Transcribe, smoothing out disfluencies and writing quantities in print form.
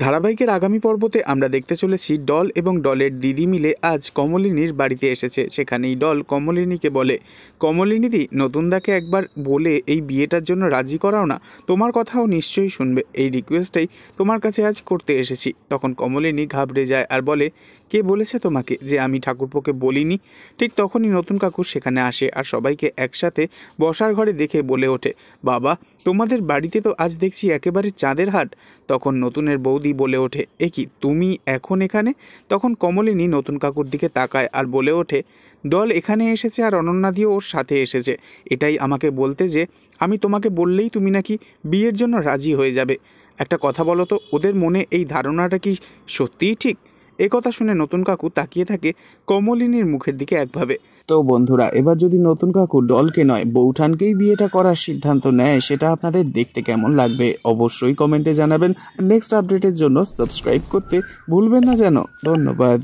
ধারাবাহিকের আগামী পর্বতে আমরা দেখতে চলেছি ডল এবং ডলের দিদি মিলে আজ কমলিনীর বাড়িতে এসেছে। সেখানেই ডল কমলিনীকে বলে, কমলিনীদি নতুনদাকে একবার বলে এই বিয়েটার জন্য রাজি করাও না, তোমার কথাও নিশ্চয়ই শুনবে, এই রিকোয়েস্টটাই তোমার কাছে আজ করতে এসেছি। তখন কমলিনী ঘাবড়ে যায় আর বলে, কে বলেছে তোমাকে যে আমি ঠাকুরপোকে বলিনি? ঠিক তখনই নতুন কাকু সেখানে আসে আর সবাইকে একসাথে বসার ঘরে দেখে বলে ওঠে, বাবা তোমাদের বাড়িতে তো আজ দেখছি একেবারে চাঁদের হাট। তখন নতুনের বৌদি বলে ওঠে, এ কি তুমি এখন এখানে? তখন কমলিনী নতুন কাকুর দিকে তাকায় আর বলে ওঠে, ডল এখানে এসেছে আর অনন্যাদিও ওর সাথে এসেছে, এটাই আমাকে বলতে যে আমি তোমাকে বললেই তুমি নাকি বিয়ের জন্য রাজি হয়ে যাবে। একটা কথা বলো তো, ওদের মনে এই ধারণাটা কি সত্যিই ঠিক? কথা শুনে নতুন কাকু তাকিয়ে থাকে কমলিনীর মুখের দিকে একভাবে। তো বন্ধুরা, এবার যদি নতুন কাকু ডলকে নয় বৌঠানকেই বিয়েটা করার সিদ্ধান্ত নেয়, সেটা আপনাদের দেখতে কেমন লাগবে অবশ্যই কমেন্টে জানাবেন। নেক্সট আপডেটের জন্য সাবস্ক্রাইব করতে ভুলবেন না যেন। ধন্যবাদ।